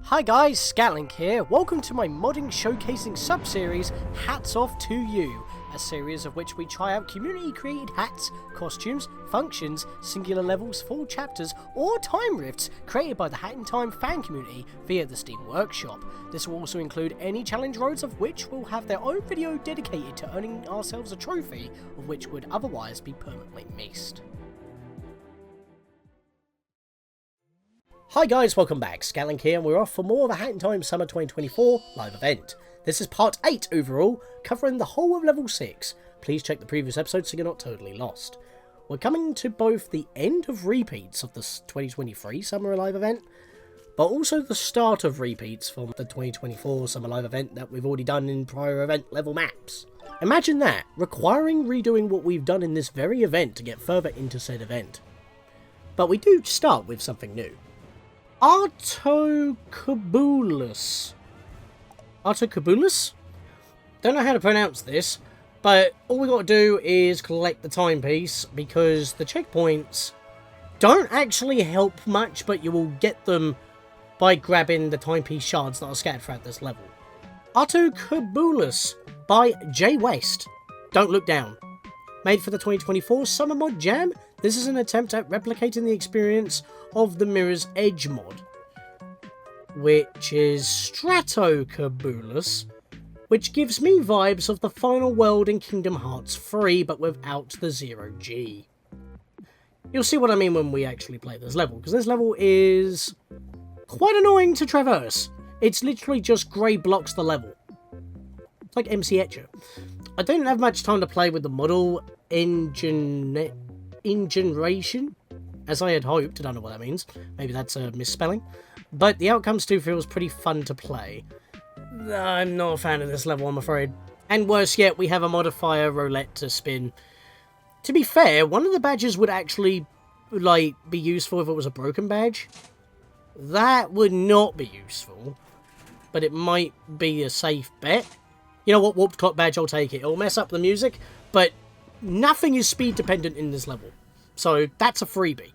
Hi guys, Scatlink here. Welcome to my modding showcasing sub-series, Hats Off to You, a series of which we try out community-created hats, costumes, functions, singular levels, full chapters, or time rifts created by the Hat in Time fan community via the Steam Workshop. This will also include any challenge roads of which will have their own video dedicated to earning ourselves a trophy, of which would otherwise be permanently missed. Hi guys, welcome back. Scatlink here, and we're off for more of a Hat in Time Summer 2024 live event. This is part 8 overall, covering the whole of level 6. Please check the previous episode so you're not totally lost. We're coming to both the end of repeats of the 2023 Summer Live event, but also the start of repeats from the 2024 Summer Live event that we've already done in prior event level maps. Imagine that, requiring redoing what we've done in this very event to get further into said event. But we do start with something new. Altocubulus. Altocubulus? Don't know how to pronounce this, but all we got to do is collect the timepiece, because the checkpoints don't actually help much, but you will get them by grabbing the timepiece shards that are scattered throughout this level. Altocubulus by J West. Don't look down. Made for the 2024 Summer Mod Jam, this is an attempt at replicating the experience of the Mirror's Edge mod, which is Stratocubulus, which gives me vibes of the final world in Kingdom Hearts 3, but without the 0G. You'll see what I mean when we actually play this level, because this level is quite annoying to traverse. It's literally just grey blocks the level. It's like MC Etcher. I didn't have much time to play with the model generation, as I had hoped. I don't know what that means. Maybe that's a misspelling. But the outcome still feels pretty fun to play. I'm not a fan of this level, I'm afraid. And worse yet, we have a modifier roulette to spin. To be fair, one of the badges would actually, be useful if it was a broken badge. That would not be useful, but it might be a safe bet. You know what, Warped Clock badge, I'll take it. It'll mess up the music, but nothing is speed dependent in this level. So that's a freebie.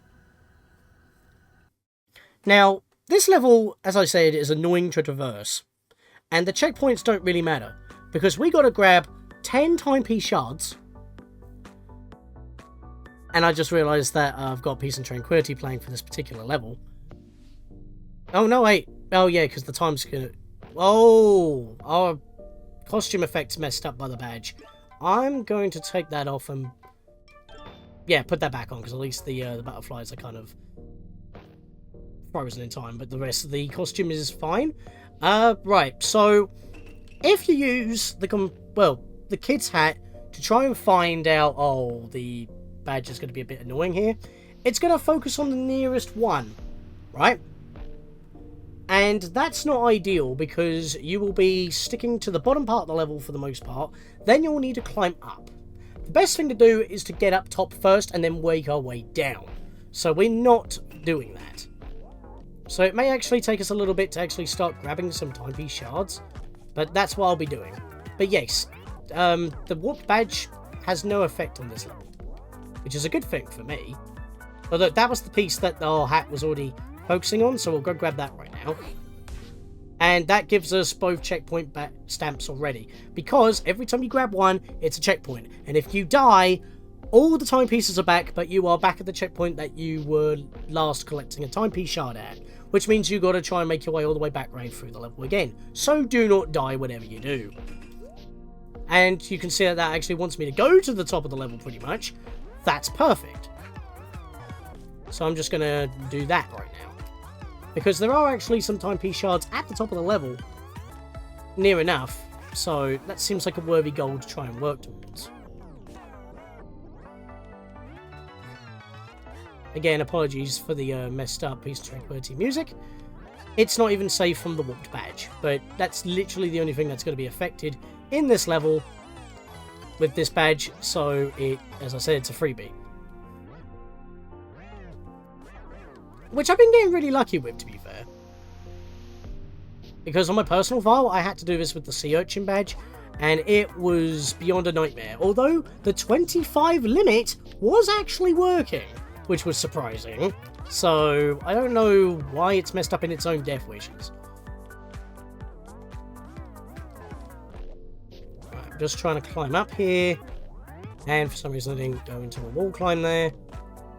Now, this level, as I said, is annoying to traverse. And the checkpoints don't really matter, because we got to grab 10 timepiece shards. And I just realised that I've got Peace and Tranquility playing for this particular level. Oh, no, wait. Oh, yeah, because the time's gonna... Oh! Our costume effect's messed up by the badge. I'm going to take that off and... yeah, put that back on, because at least the butterflies are kind of frozen in time, but the rest of the costume is fine. Right, so if you use the kid's hat to try and find out, oh, the badge is going to be a bit annoying here, it's going to focus on the nearest one, right? And that's not ideal, because you will be sticking to the bottom part of the level for the most part, then you'll need to climb up. The best thing to do is to get up top first and then work our way down. So we're not doing that. So it may actually take us a little bit to actually start grabbing some timepiece shards, but that's what I'll be doing. But yes, the warp badge has no effect on this level, which is a good thing for me. Although that was the piece that our hat was already focusing on, so we'll go grab that right now. And that gives us both checkpoint stamps already, because every time you grab one, it's a checkpoint. And if you die, all the timepieces are back, but you are back at the checkpoint that you were last collecting a timepiece shard at, which means you got to try and make your way all the way back right through the level again. So do not die whenever you do. And you can see that that actually wants me to go to the top of the level pretty much. That's perfect. So I'm just going to do that right now, because there are actually some timepiece shards at the top of the level, near enough, so that seems like a worthy goal to try and work towards. Again, apologies for the messed up Peace and Tranquility music. It's not even safe from the warped badge, but that's literally the only thing that's going to be affected in this level with this badge, so it, as I said, it's a freebie. Which I've been getting really lucky with, to be fair. Because on my personal file, I had to do this with the Sea Urchin badge, and it was beyond a nightmare. Although the 25 limit was actually working, which was surprising. So I don't know why it's messed up in its own death wishes. Right, I'm just trying to climb up here, and for some reason I didn't go into a wall climb there.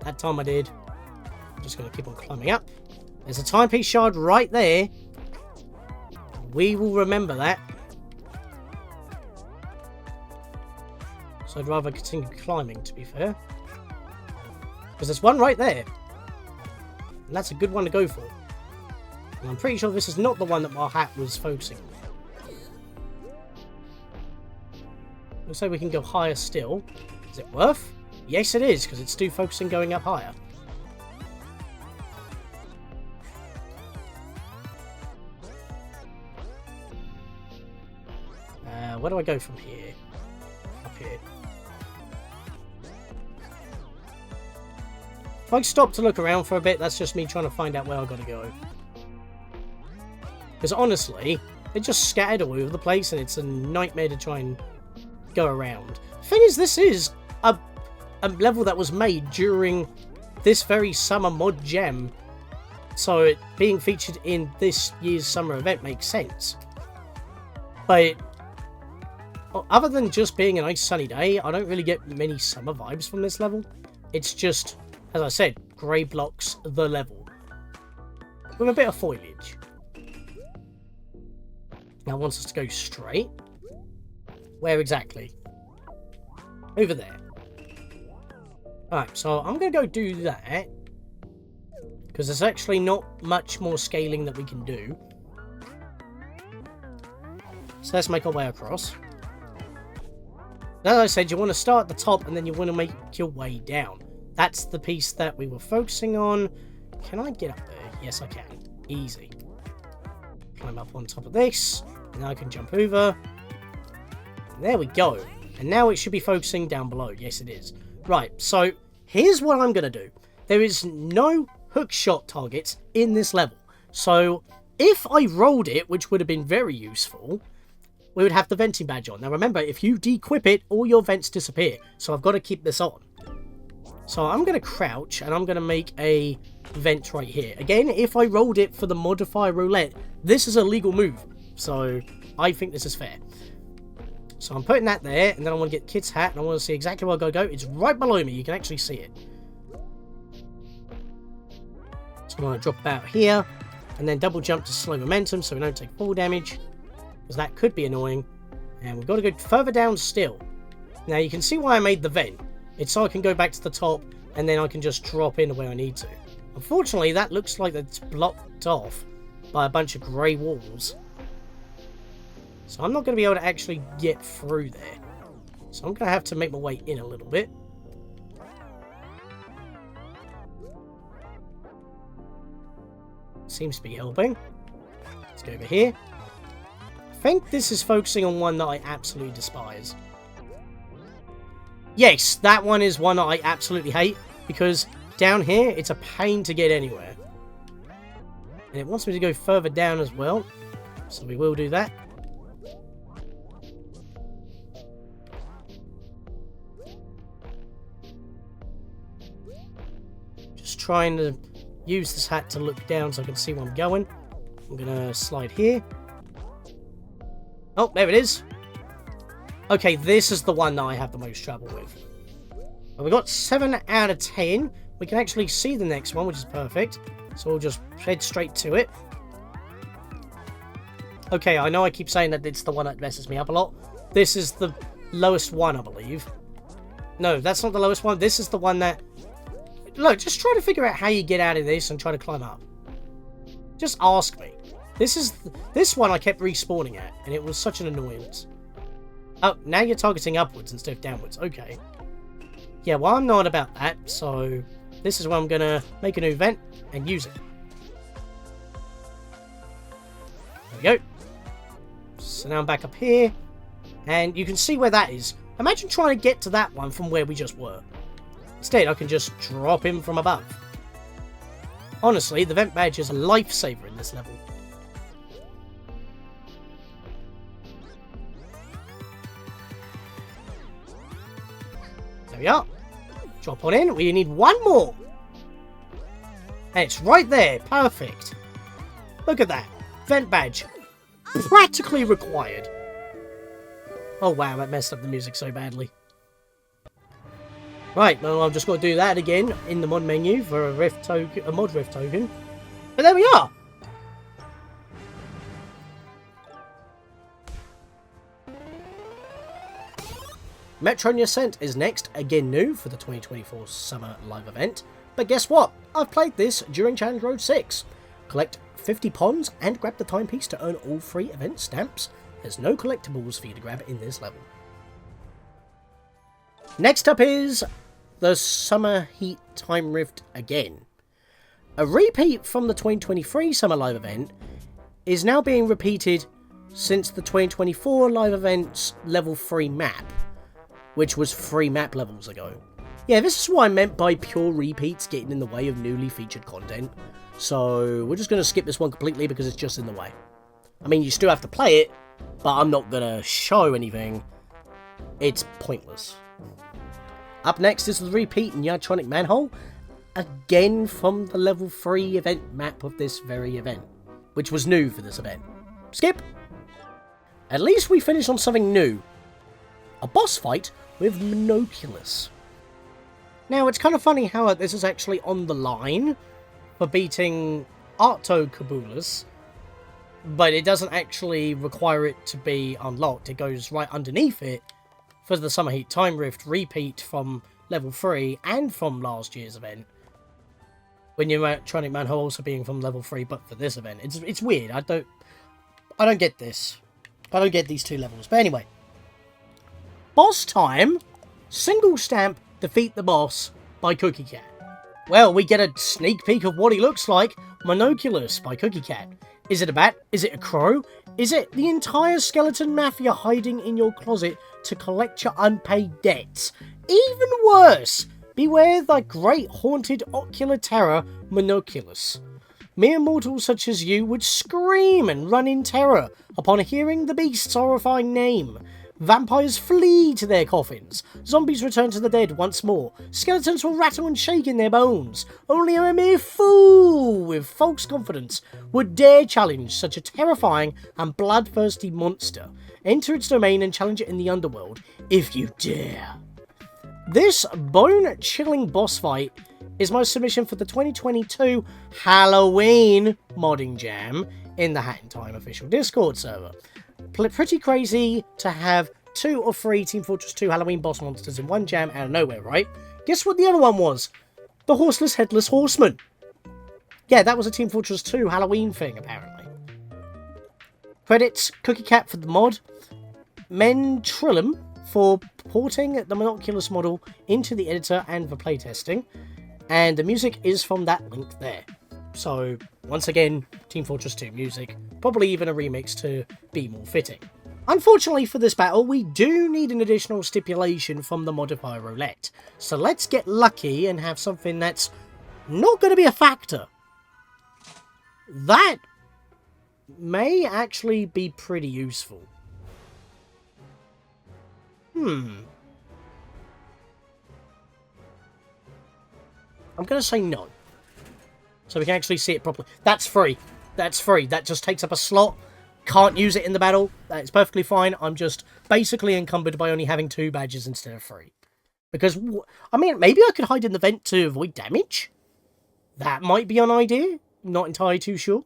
That time I did. I'm just going to keep on climbing up. There's a timepiece shard right there. We will remember that. So I'd rather continue climbing, to be fair. Because there's one right there. And that's a good one to go for. And I'm pretty sure this is not the one that my hat was focusing on. Looks like we can go higher still. Is it worth? Yes, it is, because it's still focusing going up higher. Where do I go from here? Up here. If I stop to look around for a bit, that's just me trying to find out where I've got to go. Because honestly, they're just scattered all over the place and it's a nightmare to try and go around. The thing is, this is a level that was made during this very summer mod gem. So it being featured in this year's summer event makes sense. But other than just being a nice sunny day, I don't really get many summer vibes from this level. It's just, as I said, grey blocks the level. With a bit of foliage. Now it wants us to go straight. Where exactly? Over there. Alright, so I'm going to go do that. Because there's actually not much more scaling that we can do. So let's make our way across. As I said, you want to start at the top and then you want to make your way down. That's the piece that we were focusing on. Can I get up there? Yes, I can. Easy. Climb up on top of this. And now I can jump over. There we go. And now it should be focusing down below. Yes, it is. Right, so here's what I'm going to do. There is no hook shot targets in this level. So if I rolled it, which would have been very useful, we would have the venting badge on. Now remember, if you dequip it, all your vents disappear. So I've got to keep this on. So I'm going to crouch and I'm going to make a vent right here. Again, if I rolled it for the modifier roulette, this is a legal move. So I think this is fair. So I'm putting that there, and then I want to get Kid's hat, and I want to see exactly where I've got to go. It's right below me. You can actually see it. So I'm going to drop out here, and then double jump to slow momentum so we don't take fall damage, because that could be annoying. And we've got to go further down still. Now you can see why I made the vent. It's so I can go back to the top, and then I can just drop in where I need to. Unfortunately, that looks like it's blocked off by a bunch of grey walls. So I'm not going to be able to actually get through there. So I'm going to have to make my way in a little bit. Seems to be helping. Let's go over here. I think this is focusing on one that I absolutely despise. Yes, that one is one that I absolutely hate. Because down here, it's a pain to get anywhere. And it wants me to go further down as well. So we will do that. Just trying to use this hat to look down so I can see where I'm going. I'm going to slide here. Oh, there it is. Okay, this is the one that I have the most trouble with. Well, we got 7 out of 10. We can actually see the next one, which is perfect. So we'll just head straight to it. Okay, I know I keep saying that it's the one that messes me up a lot. This is the lowest one, I believe. No, that's not the lowest one. This is the one that... Look, just try to figure out how you get out of this and try to climb up. Just ask me. This one I kept respawning at, and it was such an annoyance. Oh, now you're targeting upwards instead of downwards. Okay. Yeah, well, I'm not about that, so this is where I'm going to make a new vent and use it. There we go. So now I'm back up here, and you can see where that is. Imagine trying to get to that one from where we just were. Instead, I can just drop him from above. Honestly, the vent badge is a lifesaver in this level. we are. Drop on in. We need one more. And it's right there. Perfect. Look at that. Vent badge. Practically required. Oh wow, that messed up the music so badly. Right, well I've just got to do that again in the mod menu for a rift token, a mod rift token. But there we are. Metro Nyascent is next, again new for the 2024 Summer Live event. But guess what? I've played this during Challenge Road 6. Collect 50 pons and grab the timepiece to earn all free event stamps. There's no collectibles for you to grab in this level. Next up is the Summer Heat Time Rift again. A repeat from the 2023 Summer Live event is now being repeated since the 2024 Live event's level 3 map, which was 3 map levels ago. Yeah, this is what I meant by pure repeats getting in the way of newly featured content. So we're just going to skip this one completely because it's just in the way. I mean, you still have to play it, but I'm not going to show anything. It's pointless. Up next is the repeat Nyatronic Manhole, again from the level 3 event map of this very event, which was new for this event. Skip! At least we finished on something new. A boss fight with MONOCULUS. Now, it's kind of funny how this is actually on the line for beating Altocubulus, but it doesn't actually require it to be unlocked. It goes right underneath it for the Summer Heat Time Rift repeat from level 3 and from last year's event. When your Nyatronic Manhole also being from level 3, but for this event. It's weird. I don't get this. I don't get these two levels. But anyway. Boss time. Single stamp, defeat the boss by Cookie Cat. Well, we get a sneak peek of what he looks like. MONOCULUS by Cookie Cat. Is it a bat? Is it a crow? Is it the entire skeleton mafia hiding in your closet to collect your unpaid debts? Even worse, beware the great haunted ocular terror, MONOCULUS. Mere mortals such as you would scream and run in terror upon hearing the beast's horrifying name. Vampires flee to their coffins. Zombies return to the dead once more. Skeletons will rattle and shake in their bones. Only a mere fool with false confidence would dare challenge such a terrifying and bloodthirsty monster. Enter its domain and challenge it in the underworld, if you dare. This bone-chilling boss fight is my submission for the 2022 Halloween modding jam in the Hat in Time official Discord server. Pretty crazy to have 2 or 3 Team Fortress 2 Halloween boss monsters in one jam out of nowhere, right? Guess what the other one was? The Horseless Headless Horseman. Yeah, that was a Team Fortress 2 Halloween thing, apparently. Credits Cookie Cat for the mod, Mentrilum for porting the MONOCULUS model into the editor and for playtesting, and the music is from that link there. So, once again, Team Fortress 2 music, probably even a remix to be more fitting. Unfortunately for this battle, we do need an additional stipulation from the modifier roulette. So let's get lucky and have something that's not going to be a factor. That may actually be pretty useful. I'm going to say no. So we can actually see it properly. That's free. That's free. That just takes up a slot. Can't use it in the battle. That's perfectly fine. I'm just basically encumbered by only having 2 badges instead of 3. Because, I mean, maybe I could hide in the vent to avoid damage. That might be an idea. Not entirely too sure.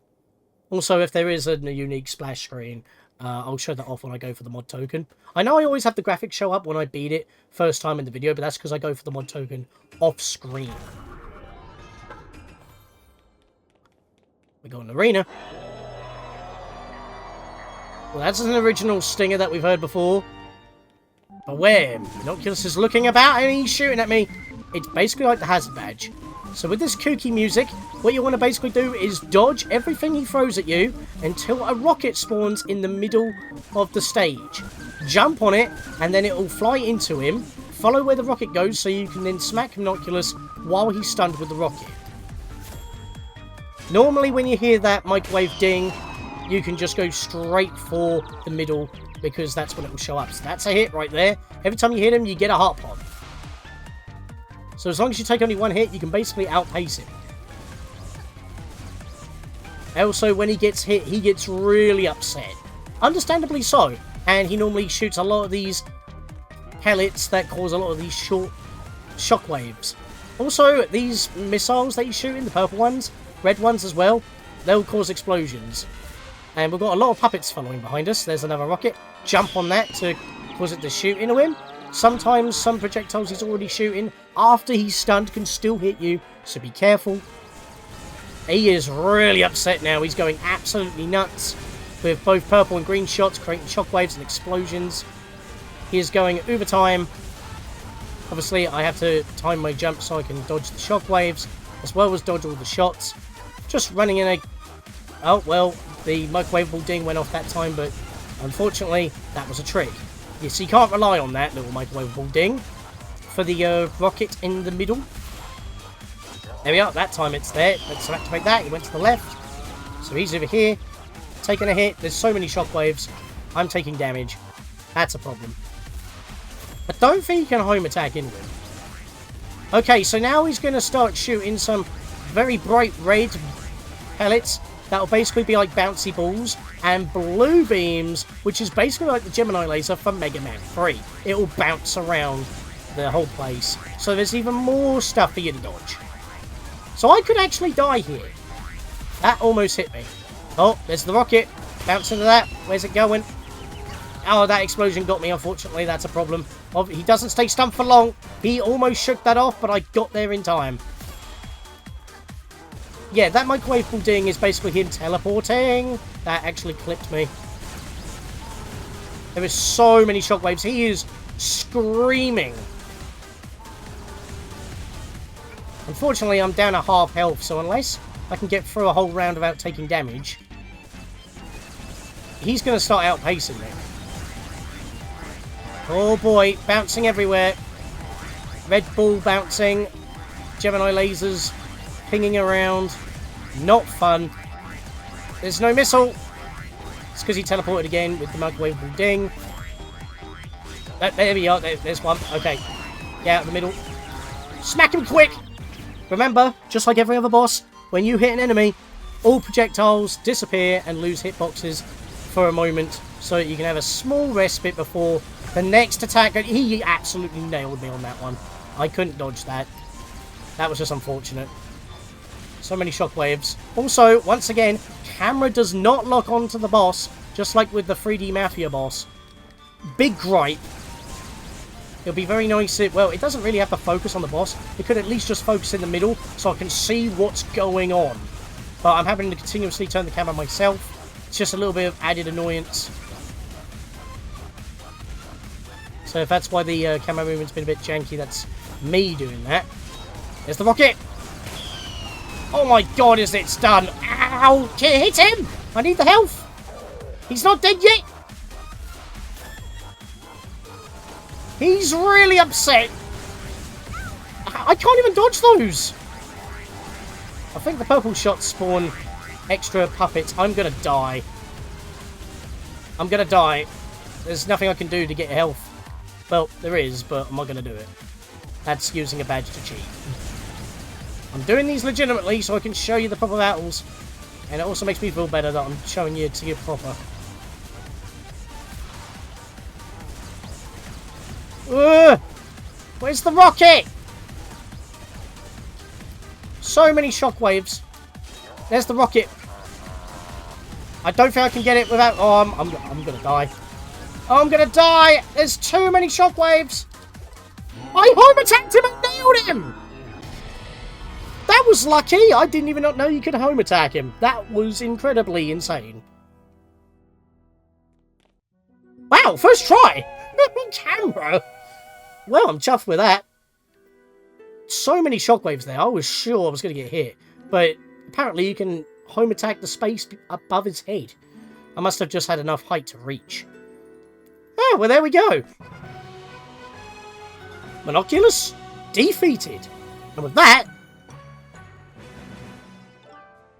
Also, if there is a unique splash screen, I'll show that off when I go for the mod token. I know I always have the graphics show up when I beat it first time in the video, but that's because I go for the mod token off screen. We go in the arena. Well, that's an original stinger that we've heard before. Beware, MONOCULUS is looking about and he's shooting at me. It's basically like the hazard badge. So with this kooky music, what you want to basically do is dodge everything he throws at you until a rocket spawns in the middle of the stage. Jump on it, and then it will fly into him. Follow where the rocket goes so you can then smack MONOCULUS while he's stunned with the rocket. Normally when you hear that microwave ding, you can just go straight for the middle because that's when it will show up. So that's a hit right there. Every time you hit him, you get a heart pop. So as long as you take only one hit, you can basically outpace him. Also, when he gets hit, he gets really upset. Understandably so. And he normally shoots a lot of these pellets that cause a lot of these short shockwaves. Also, these missiles that he's shooting, the purple ones, red ones as well, they'll cause explosions. And we've got a lot of puppets following behind us. There's another rocket. Jump on that to cause it to shoot into him. Sometimes some projectiles he's already shooting after he's stunned can still hit you, so be careful. He is really upset now. He's going absolutely nuts with both purple and green shots, creating shockwaves and explosions. He is going overtime. Obviously, I have to time my jump so I can dodge the shockwaves, as well as dodge all the shots. Just running in a... Oh, well, the microwavable ding went off that time, but unfortunately, that was a trick. Yes, you can't rely on that little microwavable ding for the rocket in the middle. There we are. That time it's there. Let's activate that. He went to the left. So he's over here, taking a hit. There's so many shockwaves. I'm taking damage. That's a problem. I don't think he can home attack into him. Okay, so now he's going to start shooting some very bright red pellets that'll basically be like bouncy balls, and blue beams, which is basically like the Gemini laser from Mega Man 3. It will bounce around the whole place. So there's even more stuff for you to dodge. So I could actually die here. That almost hit me. Oh, there's the rocket. Bounce into that. Where's it going? Oh, that explosion got me, unfortunately. That's a problem. He doesn't stay stunned for long. He almost shook that off, but I got there in time. Yeah, that microwave ding is basically him teleporting. That actually clipped me. There is so many shockwaves. He is screaming. Unfortunately, I'm down to half health, so unless I can get through a whole round without taking damage, he's going to start outpacing me. Oh boy, bouncing everywhere. Red ball bouncing. Gemini lasers pinging around. Not fun. There's no missile. It's because he teleported again with the microwavable ding. There we are. There's one. Okay. Get out of the middle. Smack him quick! Remember, just like every other boss, when you hit an enemy, all projectiles disappear and lose hitboxes for a moment, so that you can have a small respite before the next attack. He absolutely nailed me on that one. I couldn't dodge that. That was just unfortunate. So many shockwaves. Also, once again, camera does not lock onto the boss, just like with the 3D Mafia boss. Big gripe. It'll be very nice if... Well, it doesn't really have to focus on the boss. It could at least just focus in the middle, so I can see what's going on. But I'm having to continuously turn the camera myself. It's just a little bit of added annoyance. So if that's why the camera movement's been a bit janky, that's me doing that. There's the rocket! Oh my god, is it done? Ow! Hit him! I need the health! He's not dead yet! He's really upset! I can't even dodge those! I think the purple shots spawn extra puppets. I'm gonna die. I'm gonna die. There's nothing I can do to get health. Well, there is, but I'm not gonna do it. That's using a badge to cheat. I'm doing these legitimately so I can show you the proper battles. And it also makes me feel better that I'm showing you to you proper. Where's the rocket? So many shockwaves. There's the rocket. I don't think I can get it without... Oh, I'm gonna die. Oh, I'm gonna die! There's too many shockwaves! I home attacked him and nailed him! That was lucky! I didn't even know you could home attack him. That was incredibly insane. Wow, first try! Camera! Well, I'm chuffed with that. So many shockwaves there. I was sure I was going to get hit. But apparently you can home attack the space above his head. I must have just had enough height to reach. Oh, well, there we go. MONOCULUS defeated. And with that,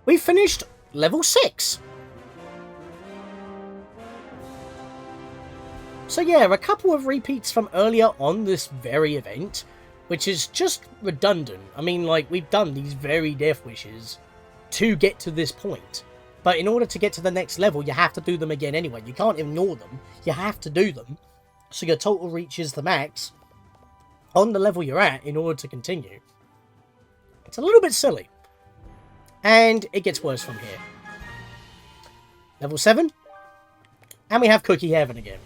we finished level 6. So yeah, a couple of repeats from earlier on this very event. which is just redundant. I mean, like, we've done these very death wishes to get to this point. But in order to get to the next level, you have to do them again anyway. You can't ignore them. You have to do them. So your total reaches the max on the level you're at in order to continue. It's a little bit silly. And it gets worse from here. Level 7. And we have Cookie Heaven again.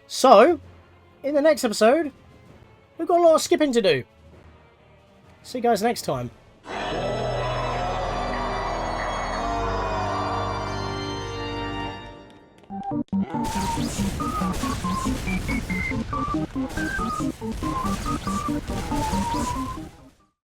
So, in the next episode, we've got a lot of skipping to do. See you guys next time.